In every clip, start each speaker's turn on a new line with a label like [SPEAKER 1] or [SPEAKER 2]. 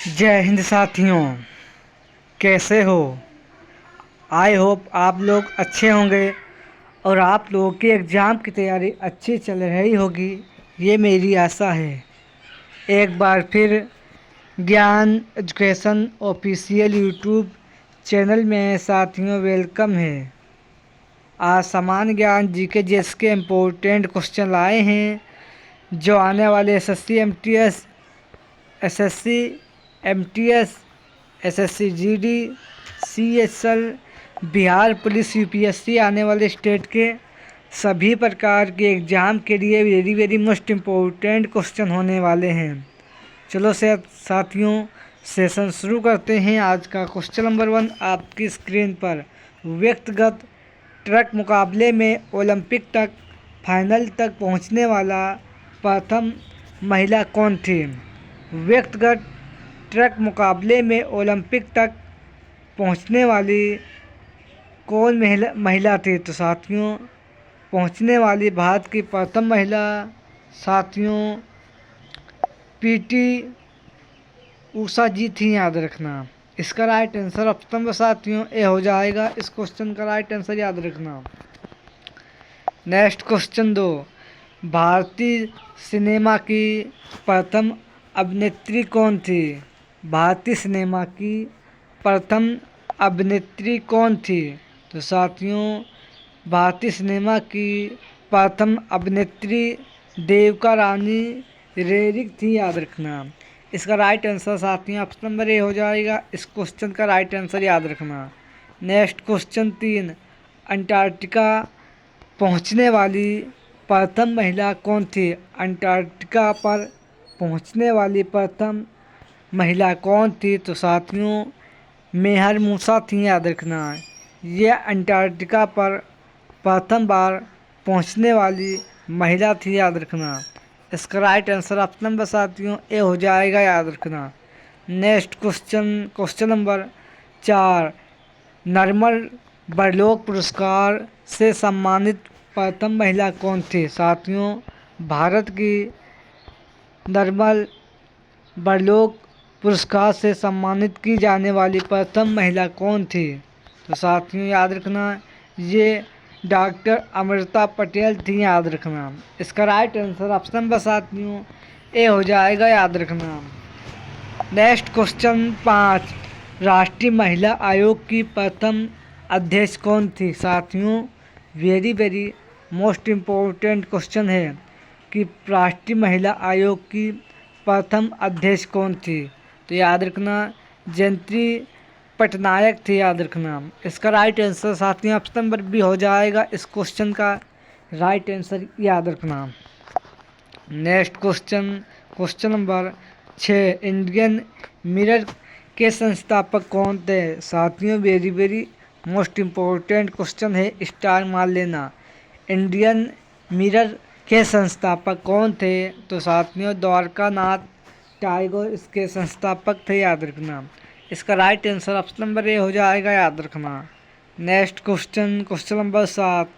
[SPEAKER 1] जय हिंद साथियों, कैसे हो। आई होप आप लोग अच्छे होंगे और आप लोगों की एग्ज़ाम की तैयारी अच्छी चल रही होगी, ये मेरी आशा है। एक बार फिर ज्ञान एजुकेशन ऑफिशियल यूट्यूब चैनल में साथियों वेलकम है। आज सामान्य ज्ञान जीके जीएस के इम्पोर्टेंट क्वेश्चन लाए हैं जो आने वाले SSC MTS, SSC MTS, SSC GD, CSL, Bihar police, UPSC आने वाले स्टेट के सभी प्रकार के एग्ज़ाम के लिए very very most important question होने वाले हैं। चलो साथियों सेशन शुरू करते हैं। आज का क्वेश्चन नंबर 1 आपकी स्क्रीन पर। व्यक्तिगत ट्रक मुकाबले में ओलंपिक तक फाइनल तक पहुंचने वाला प्रथम महिला कौन थी। व्यक्तिगत ट्रक मुकाबले में ओलंपिक तक पहुंचने वाली कौन महिला थी। तो साथियों पहुंचने वाली भारत की प्रथम महिला साथियों पीटी उषा जी थी, याद रखना। इसका राइट आंसर ऑप्शन में साथियों ए हो जाएगा। इस क्वेश्चन का राइट आंसर याद रखना। नेक्स्ट क्वेश्चन 2, भारतीय सिनेमा की प्रथम अभिनेत्री कौन थी। भारतीय सिनेमा की प्रथम अभिनेत्री कौन थी। तो साथियों भारतीय सिनेमा की प्रथम अभिनेत्री देविका रानी रेरिक थी, याद रखना। इसका राइट आंसर साथियों ऑप्शन नंबर ए हो जाएगा। इस क्वेश्चन का राइट आंसर याद रखना। नेक्स्ट क्वेश्चन 3, अंटार्कटिका पहुंचने वाली प्रथम महिला कौन थी। अंटार्कटिका पर पहुंचने वाली प्रथम महिला कौन थी। तो साथियों मेहर मूसा थी, याद रखना। ये अंटार्कटिका पर प्रथम बार पहुंचने वाली महिला थी, याद रखना। इसका राइट आंसर ऑप्शन नंबर साथियों ए हो जाएगा, याद रखना। Next question number 4, Norman Borlaug पुरस्कार से सम्मानित प्रथम महिला कौन थी। साथियों भारत की नॉर्मन बोरलॉग पुरस्कार से सम्मानित की जाने वाली प्रथम महिला कौन थी। तो साथियों याद रखना ये डॉक्टर अमृता पटेल थी, याद रखना। इसका राइट आंसर ऑप्शन नंबर साथियों ए हो जाएगा, याद रखना। नेक्स्ट क्वेश्चन 5, राष्ट्रीय महिला आयोग की प्रथम अध्यक्ष कौन थी। साथियों very very most important question है कि राष्ट्रीय महिला आयोग की प्रथम अध्यक्ष कौन थी। तो याद रखना जयंती पटनायक थी, याद रखना। इसका राइट आंसर साथियों ऑप्शन नंबर बी हो जाएगा। इस क्वेश्चन का राइट आंसर याद रखना। Next question number 6, Indian mirror के संस्थापक कौन थे। साथियों very very most important question है, स्टार मान लेना। इंडियन मिरर के संस्थापक कौन थे। तो साथियों द्वारका नाथ टैगोर इसके संस्थापक थे, याद रखना। इसका right answer option number A हो जाएगा, याद रखना। नेक्स्ट क्वेश्चन नंबर 7,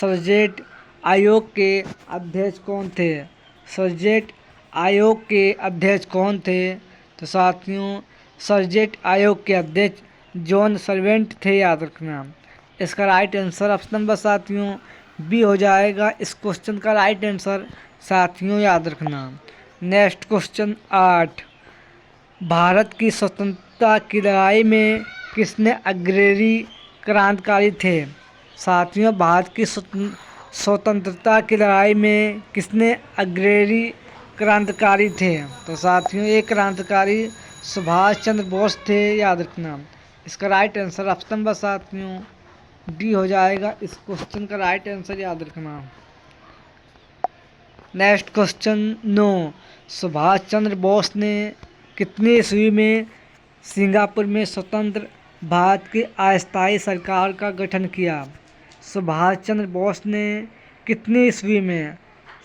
[SPEAKER 1] सर्जेट आयोग के अध्यक्ष कौन थे। सर्जेट आयोग के अध्यक्ष कौन थे। तो साथियों सर्जेट आयोग के अध्यक्ष जॉन सर्वेंट थे, याद रखना। इसका राइट आंसर ऑप्शन नंबर साथियों बी हो जाएगा। इस क्वेश्चन का राइट आंसर साथियों याद रखना। नेक्स्ट क्वेश्चन 8, भारत की स्वतंत्रता की लड़ाई में किसने अग्रणी क्रांतिकारी थे। साथियों भारत की स्वतंत्रता की लड़ाई में किसने अग्रणी क्रांतिकारी थे। तो साथियों ये क्रांतिकारी सुभाष चंद्र बोस थे, याद रखना। इसका राइट आंसर ऑप्शन नंबर साथियों डी हो जाएगा। इस क्वेश्चन का राइट आंसर याद रखना। नेक्स्ट क्वेश्चन 9, सुभाष चंद्र बोस ने कितनी ईस्वी में सिंगापुर में स्वतंत्र भारत की अस्थायी सरकार का गठन किया। सुभाष चंद्र बोस ने कितनी ईस्वी में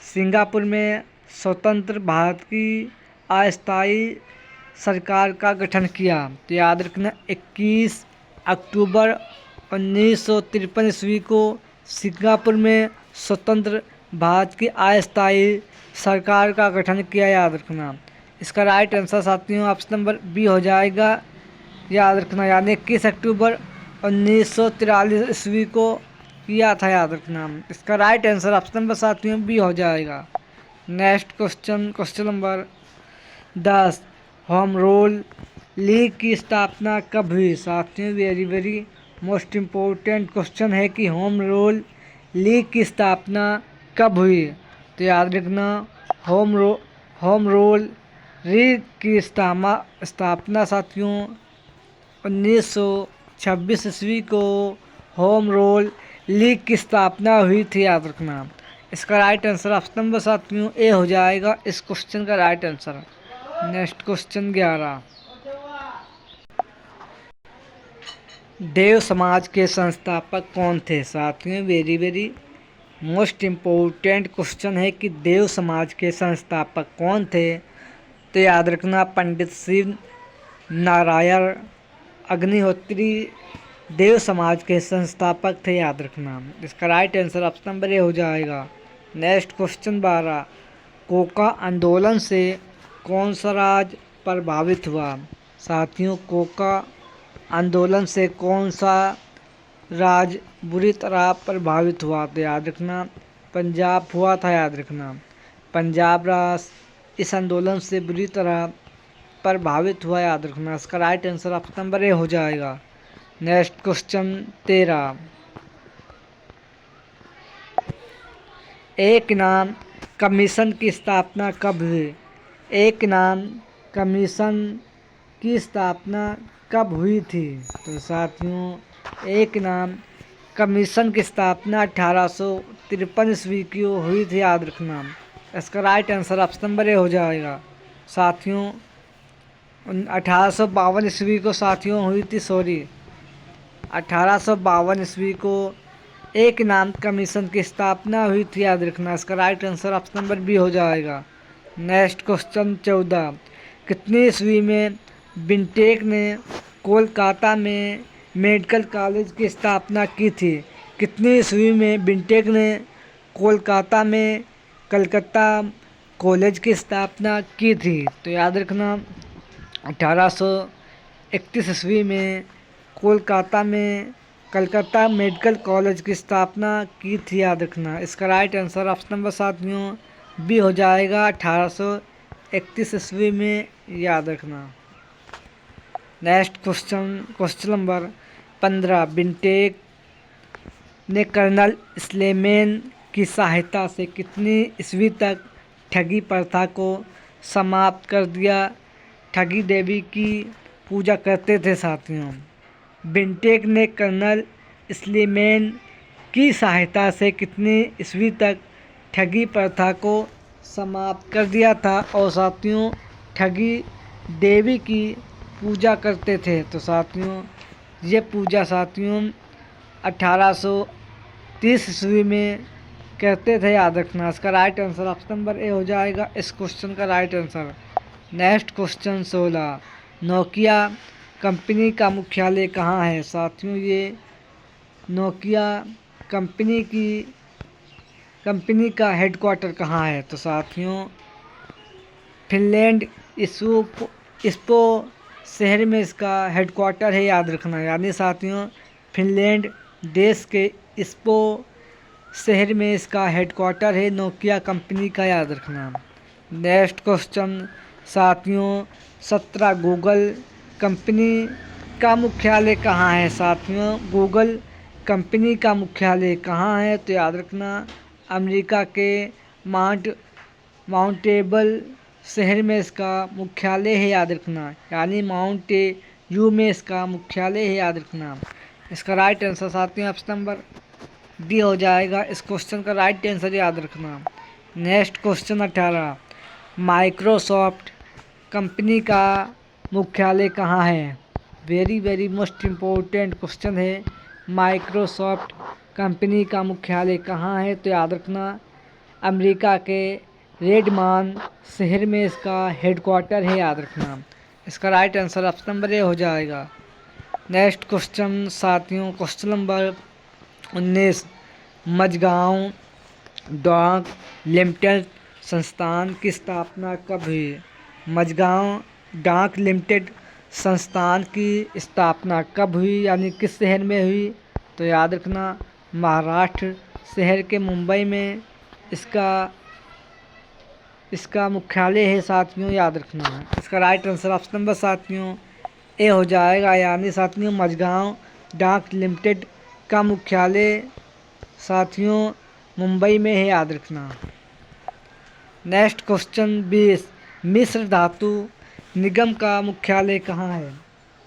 [SPEAKER 1] सिंगापुर में स्वतंत्र भारत की अस्थायी सरकार का गठन किया। तो याद रखना 21 अक्टूबर 1953 ईस्वी को सिंगापुर में स्वतंत्र भारत की अस्थायी सरकार का गठन किया, याद रखना। इसका राइट आंसर साथियों ऑप्शन नंबर बी हो जाएगा, याद रखना। यानी 21 अक्टूबर 1943 ईस्वी को किया था, याद रखना। इसका राइट आंसर ऑप्शन नंबर साथियों बी हो जाएगा। Next question, question number 10, home rule league की स्थापना कब हुई? साथियों very very most important question है कि होम रूल लीग की स्थापना कब हुई? तो याद रखना, होम रूल लीग की स्थापना साथियों 1926 ईस्वी को होम रूल लीग की स्थापना हुई थी, याद रखना। इसका राइट आंसर ऑप्शन नंबर साथियों ए हो जाएगा इस क्वेश्चन का राइट आंसर। नेक्स्ट क्वेश्चन 11, देव समाज के संस्थापक कौन थे? साथियों very very most important question है कि देव समाज के संस्थापक कौन थे? तो याद रखना, पंडित शिव नारायण अग्निहोत्री देव समाज के संस्थापक थे, याद रखना। इसका right answer option number A हो जाएगा। नेक्स्ट क्वेश्चन 12, कोका आंदोलन से कौन सा राज्य प्रभावित हुआ? साथियों कोका आंदोलन से कौन सा राज्य बुरी तरह प्रभावित हुआ? तो याद रखना, पंजाब हुआ था, याद रखना। पंजाब राज्य इस आंदोलन से बुरी तरह प्रभावित हुआ, याद रखना। इसका right answer option number A हो जाएगा। नेक्स्ट क्वेश्चन 13, एक नाम कमीशन की स्थापना कब हुई? एक नाम कमीशन की स्थापना कब हुई थी? तो साथियों एक नाम कमीशन की स्थापना 1853 ईस्वी की हुई थी, याद रखना। इसका right answer option number A हो जाएगा। साथियों 1852 ईस्वी को साथियों हुई थी, 1852 ईस्वी को एक नाम कमीशन की स्थापना हुई थी, याद रखना। इसका right answer option number B हो जाएगा। नेक्स्ट क्वेश्चन 14, कितनी ईस्वी में बिंटेक ने कोलकाता में मेडिकल कॉलेज की स्थापना की थी? कितनी ईस्वी में बिंटेक ने कोलकाता में कलकत्ता कॉलेज की स्थापना की थी? तो याद रखना, 1831 ईस्वी में कोलकाता में कलकत्ता मेडिकल कॉलेज की स्थापना की थी, याद रखना। इसका राइट आंसर ऑप्शन नंबर साथियों बी हो जाएगा, 1831 ईस्वी में, याद रखना। नेक्स्ट क्वेश्चन, क्वेश्चन नंबर 15, बिंटेक ने कर्नल स्लेमेन की सहायता से कितनी ईस्वी तक ठगी प्रथा को समाप्त कर दिया? ठगी देवी की पूजा करते थे साथियों। बिंटेक ने कर्नल स्लेमेन की सहायता से कितनी ईस्वी तक ठगी प्रथा को समाप्त कर दिया था? और साथियों ठगी देवी की पूजा करते थे। तो साथियों ये पूजा साथियों 1830 ईस्वी में करते थे, याद रखना। इसका right answer option number A हो जाएगा इस क्वेश्चन का right answer. Next question 16, Nokia company का मुख्यालय कहाँ है? साथियों ये नोकिया कंपनी का हेडक्वार्टर कहाँ है? तो साथियों फिनलैंड इस्पो शहर में इसका हेडक्वार्टर है, याद रखना। यानी साथियों फिनलैंड देश के इस्पो शहर में इसका हेडक्वार्टर है नोकिया कंपनी का, याद रखना। नेक्स्ट क्वेश्चन साथियों 17, गूगल कंपनी का मुख्यालय कहाँ है? साथियों गूगल कंपनी का मुख्यालय कहाँ है? तो याद रखना अमेरिका के माउंटेबल शहर में इसका मुख्यालय है, याद रखना। यानी माउंटेन में इसका मुख्यालय है, याद रखना। इसका राइट आंसर साथियों ऑप्शन नंबर डी हो जाएगा इस क्वेश्चन का राइट आंसर, याद रखना। नेक्स्ट क्वेश्चन 18, माइक्रोसॉफ्ट कंपनी का मुख्यालय कहाँ है? Very very most important question है, माइक्रोसॉफ्ट कंपनी का मुख्यालय कहाँ है? तो याद रखना अमेरिका के रेडमॉन शहर में इसका हेडक्वार्टर है, याद रखना। इसका right answer option number A हो जाएगा। नेक्स्ट क्वेश्चन साथियों क्वेश्चन नंबर 19, मझगांव डाक लिमिटेड संस्थान की स्थापना कब हुई? मझगांव डाक लिमिटेड संस्थान की स्थापना कब हुई, यानी किस शहर में हुई? तो याद रखना महाराष्ट्र शहर के मुंबई में इसका मुख्यालय है साथियों, याद रखना है। इसका राइट आंसर ऑप्शन नंबर साथियों ए हो जाएगा, यानी साथियों मझगांव डाक लिमिटेड का मुख्यालय साथियों मुंबई में है, याद रखना। नेक्स्ट क्वेश्चन 20, मिस्र धातु निगम का मुख्यालय कहाँ है?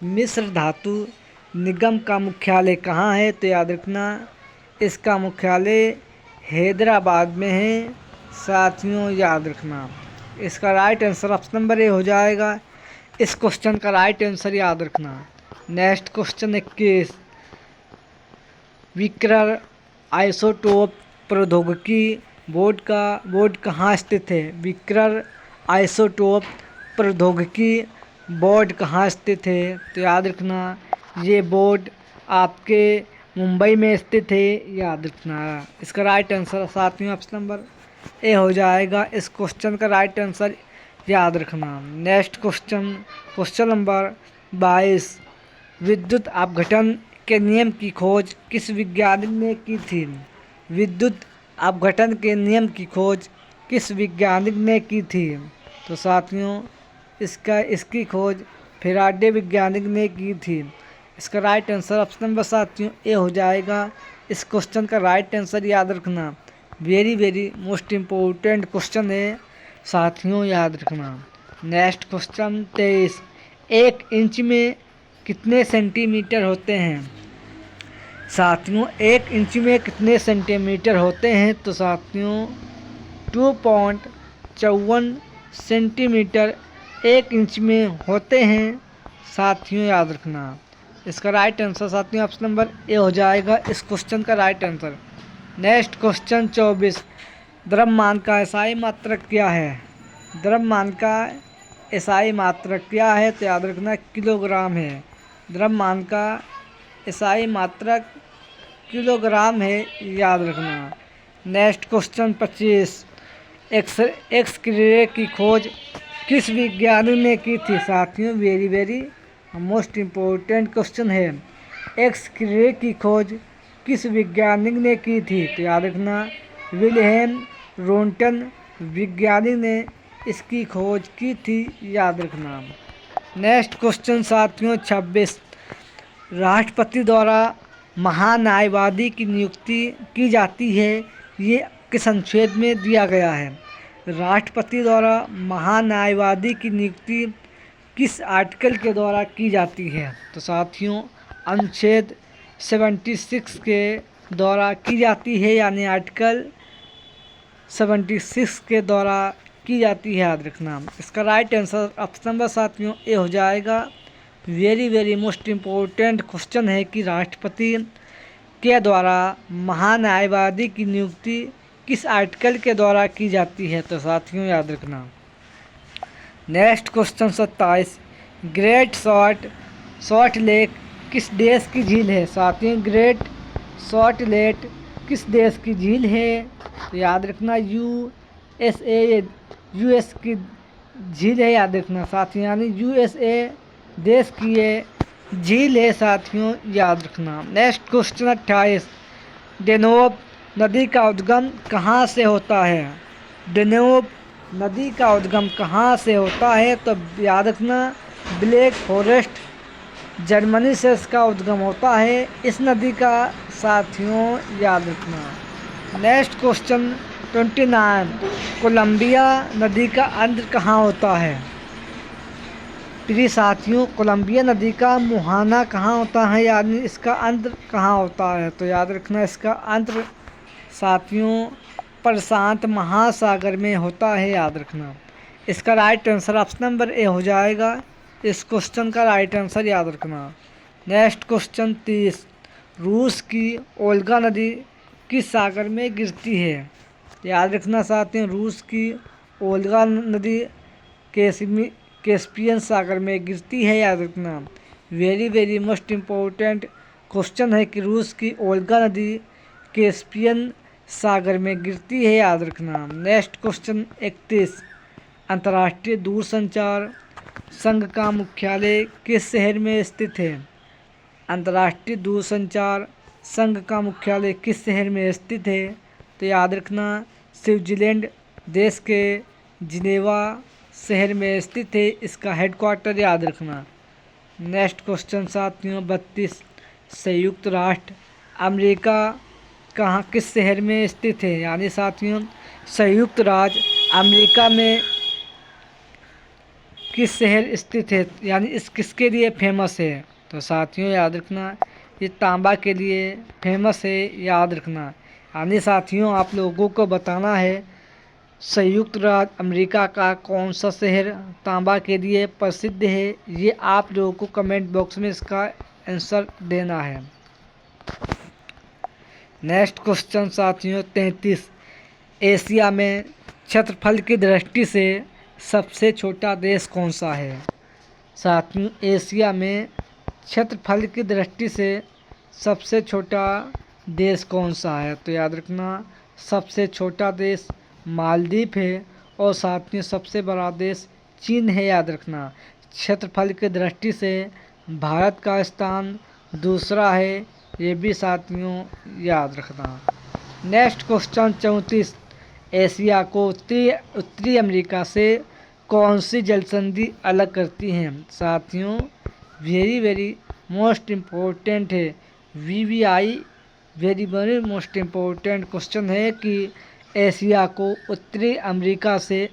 [SPEAKER 1] मिस्र धातु निगम का मुख्यालय कहाँ है? तो याद रखना इसका मुख्यालय हैदराबाद में है साथियों, याद रखना। इसका right answer option number A हो जाएगा। इस क्वेश्चन का राइट आंसर याद रखना। नेक्स्ट क्वेश्चन 21, विक्रर आइसोटोप प्रौद्योगिकी बोर्ड कहाँ स्थित है? विक्रर आइसोटोप प्रौद्योगिकी बोर्ड कहाँ स्थित है? तो याद रखना ये बोर्ड आपके मुंबई में स्थित है, याद रखना। इसका राइट आंसर साथियों ऑप्शन नंबर ए हो जाएगा। इस क्वेश्चन का राइट आंसर याद रखना। नेक्स्ट क्वेश्चन नंबर 22, विद्युत अपघटन के नियम की खोज किस वैज्ञानिक ने की थी? विद्युत अपघटन के नियम की खोज किस वैज्ञानिक ने की थी? तो साथियों इसकी खोज फैराडे वैज्ञानिक ने की थी। इसका राइट आंसर ऑप्शन नंबर साथियों ए हो जाएगा। इस क्वेश्चन का राइट आंसर याद रखना। वेरी मोस्ट इम्पोर्टेंट क्वेश्चन है साथियों, याद रखना। नेक्स्ट क्वेश्चन 23, 1 इंच में कितने सेंटीमीटर होते हैं? साथियों 1 इंच में कितने सेंटीमीटर होते हैं? तो साथियों 2.54 सेंटीमीटर 1 इंच में होते हैं साथियों, याद रखना। इसका राइट आंसर साथियों ऑप्शन नंबर ए हो जाएगा। इस क्वेश्चन का राइट आंसर। नेक्स्ट क्वेश्चन 24, द्रव्यमान का एसआई मात्रक क्या है? द्रव्यमान का एसआई मात्रक क्या है? तो याद रखना किलोग्राम है। द्रव्यमान का एसआई मात्रक किलोग्राम है, याद रखना। नेक्स्ट क्वेश्चन 25, एक्स-रे की खोज किस वैज्ञानिक ने की थी? साथियों वेरी मोस्ट इम्पोर्टेंट क्वेश्चन है। एक्स-रे की खोज किस वैज्ञानिक ने की थी? तो याद रखना विल्हेम रोंटन वैज्ञानिक ने इसकी खोज की थी, याद रखना। नेक्स्ट क्वेश्चन साथियों 26, राष्ट्रपति द्वारा महान्यायवादी की नियुक्ति की जाती है, ये किस अनुच्छेद में दिया गया है? राष्ट्रपति द्वारा महान्यायवादी की नियुक्ति किस आर्टिकल के द्वारा की जाती है? तो साथियों अनुच्छेद 76 के द्वारा की जाती है, यानी आर्टिकल 76 के द्वारा की जाती है, याद रखना। इसका राइट आंसर ऑप्शन नंबर साथियों ए हो जाएगा। वेरी मोस्ट इम्पोर्टेंट क्वेश्चन है कि राष्ट्रपति के द्वारा महान्यायवादी की नियुक्ति किस आर्टिकल के द्वारा की जाती है? तो साथियों याद रखना। Next question 27, great salt lake किस देश की झील है? साथियों ग्रेट सॉल्ट लेक किस देश की झील है? तो याद रखना यूएस की झील है, याद रखना साथियों, यानी यूएसए देश की ये झील है साथियों, याद रखना। नेक्स्ट क्वेश्चन 28, डेनोब नदी का उद्गम कहाँ से होता है? डेनोब नदी का उद्गम कहाँ से होता है? तो याद रखना ब्लैक फॉरेस्ट जर्मनी से इसका उद्गम होता है, इस नदी का साथियों, याद रखना। नेक्स्ट क्वेश्चन 29, कोलंबिया नदी का अंत कहाँ होता है? प्रिय साथियों कोलंबिया नदी का मुहाना कहाँ होता है, यानी इसका अंत कहाँ होता है? तो याद रखना इसका अंत साथियों प्रशांत महासागर में होता है, याद रखना। इसका right answer option number A हो जाएगा। इस क्वेश्चन का राइट आंसर याद रखना। नेक्स्ट क्वेश्चन 30, रूस की ओल्गा नदी किस सागर में गिरती है? याद रखना साथियों रूस की ओल्गा नदी कैस्पियन सागर में गिरती है, याद रखना। वेरी मोस्ट इम्पोर्टेंट क्वेश्चन है कि रूस की ओल्गा नदी कैस्पियन सागर में गिरती है, याद रखना। नेक्स्ट क्वेश्चन 31, अंतर्राष्ट्रीय दूरसंचार संघ का मुख्यालय किस शहर में स्थित है? अंतर्राष्ट्रीय दूरसंचार संघ का मुख्यालय किस शहर में स्थित है? तो याद रखना स्विट्जरलैंड देश के जिनेवा शहर में स्थित है इसका हेडक्वार्टर, याद रखना। नेक्स्ट क्वेश्चन साथियों 32, संयुक्त राष्ट्र अमेरिका कहाँ किस शहर में स्थित है? यानी साथियों संयुक्त राज्य अमेरिका में किस शहर स्थित है, यानी इस किसके लिए फेमस है? तो साथियों याद रखना ये तांबा के लिए फेमस है, याद रखना। यानी साथियों आप लोगों को बताना है संयुक्त राज्य अमेरिका का कौन सा शहर तांबा के लिए प्रसिद्ध है, ये आप लोगों को कमेंट बॉक्स में इसका आंसर देना है। नेक्स्ट क्वेश्चन साथियों 33, एशिया में क्षेत्रफल की दृष्टि से सबसे छोटा देश कौन सा है? साथियों एशिया में क्षेत्रफल की दृष्टि से सबसे छोटा देश कौन सा है? तो याद रखना सबसे छोटा देश मालदीव है और साथियों सबसे बड़ा देश चीन है, याद रखना। क्षेत्रफल की दृष्टि से भारत का स्थान दूसरा है, ये भी साथियों याद रखना। नेक्स्ट क्वेश्चन 34, एशिया को उत्तरी अमेरिका से कौन सी जलसंधि अलग करती हैं? साथियों वेरी मोस्ट इम्पोर्टेंट है, VVI very most important question है कि एशिया को उत्तरी अमेरिका से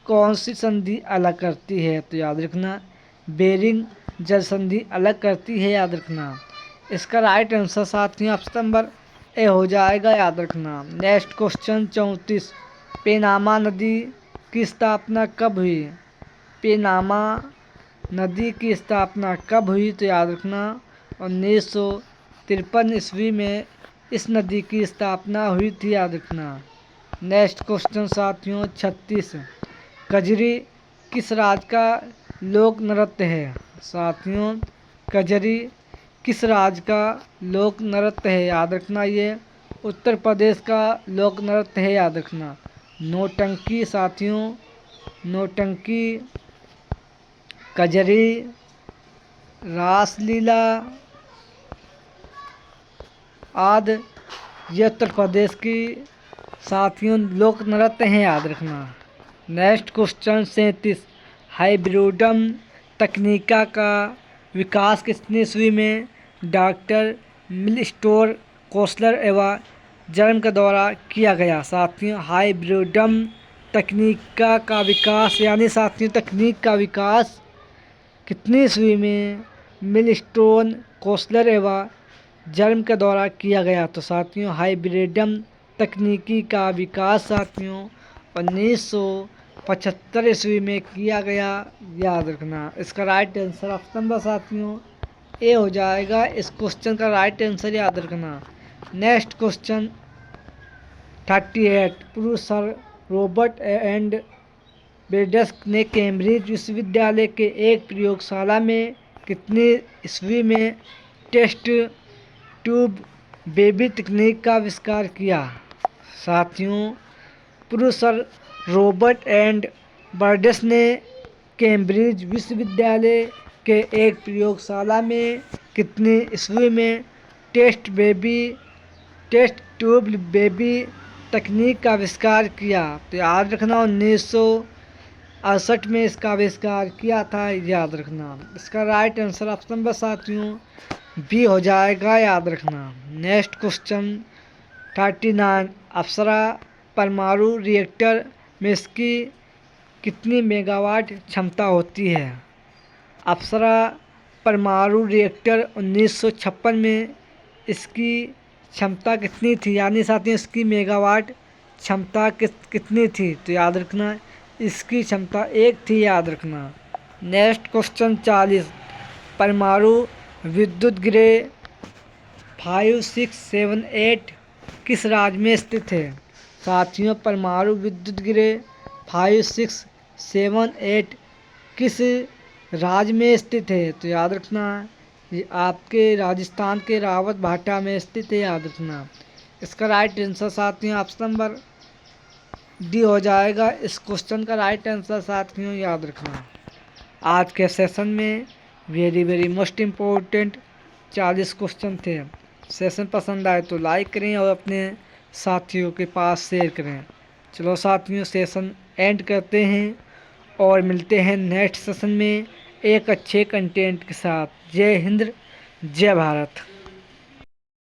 [SPEAKER 1] कौन सी संधि अलग करती है? तो याद रखना बेरिंग जल संधि अलग करती है, याद रखना। इसका राइट आंसर साथियों ऑप्शन नंबर ए हो जाएगा, याद रखना। नेक्स्ट क्वेश्चन 34, पेनामा नदी की स्थापना कब हुई? पेनामा नदी की स्थापना कब हुई? तो याद रखना 1953 ईस्वी में इस नदी की स्थापना हुई थी, याद रखना। नेक्स्ट क्वेश्चन साथियों 36, कजरी किस राज्य का लोक नृत्य है? साथियों कजरी किस राज्य का लोक नृत्य है? याद रखना ये उत्तर प्रदेश का लोक नृत्य है, याद रखना। नौटंकी साथियों नौटंकी, कजरी, रासलीला आदि ये उत्तर प्रदेश की साथियों लोक नृत्य हैं, याद रखना। नेक्स्ट क्वेश्चन 37, हाइब्रिडम तकनीका का विकास कितनी ईस्वी में डॉक्टर मिलस्टोर कोसलर एवं जर्म के द्वारा किया गया? साथियों हाइब्रिडम तकनीका का विकास, यानी साथियों तकनीक का विकास कितनी ईस्वी में मिलस्टोन कोसलर एवं जर्म के द्वारा किया गया? तो साथियों हाइब्रिडम तकनीकी का विकास साथियों 1975 ईस्वी में किया गया, याद रखना। इसका राइट आंसर ऑप्शन नंबर साथियों ए हो जाएगा, इस क्वेश्चन का राइट आंसर याद रखना। Next question 38, professor Robert and बेडस ने कैम्ब्रिज विश्वविद्यालय के एक प्रयोगशाला में कितनी ईस्वी में टेस्ट ट्यूब बेबी तकनीक का आविष्कार किया? साथियों प्रोफेसर रॉबर्ट एंड बर्डेस ने कैम्ब्रिज विश्वविद्यालय के एक प्रयोगशाला में कितनी ईस्वी में टेस्ट ट्यूब बेबी तकनीक का आविष्कार किया? तो याद रखना 1968 में इसका आविष्कार किया था, याद रखना। इसका राइट आंसर ऑप्शन नंबर साथियों बी हो जाएगा, याद रखना। नेक्स्ट क्वेश्चन 39, अप्सरा परमाणु रिएक्टर में इसकी कितनी मेगावाट क्षमता होती है? अप्सरा परमाणु रिएक्टर 1956 में इसकी क्षमता कितनी थी, यानी साथियों इसकी मेगावाट क्षमता कितनी थी? तो याद रखना इसकी क्षमता 1 थी, याद रखना। नेक्स्ट क्वेश्चन 40, परमाणु विद्युत गृह 5678 किस राज्य में स्थित है? साथियों परमाणु विद्युत गृह 5678 किस राज्य में स्थित है? तो याद रखना ये आपके राजस्थान के रावत भाटा में स्थित है, याद रखना। इसका राइट आंसर साथियों ऑप्शन नंबर डी हो जाएगा इस क्वेश्चन का राइट आंसर साथियों, याद रखना। आज के सेशन में वेरी मोस्ट इम्पोर्टेंट 40 क्वेश्चन थे। सेशन पसंद आए तो लाइक करें और अपने साथियों के पास शेयर करें। चलो साथियों, सेशन एंड करते हैं और मिलते हैं नेक्स्ट सेशन में एक अच्छे कंटेंट के साथ। जय हिंद, जय भारत।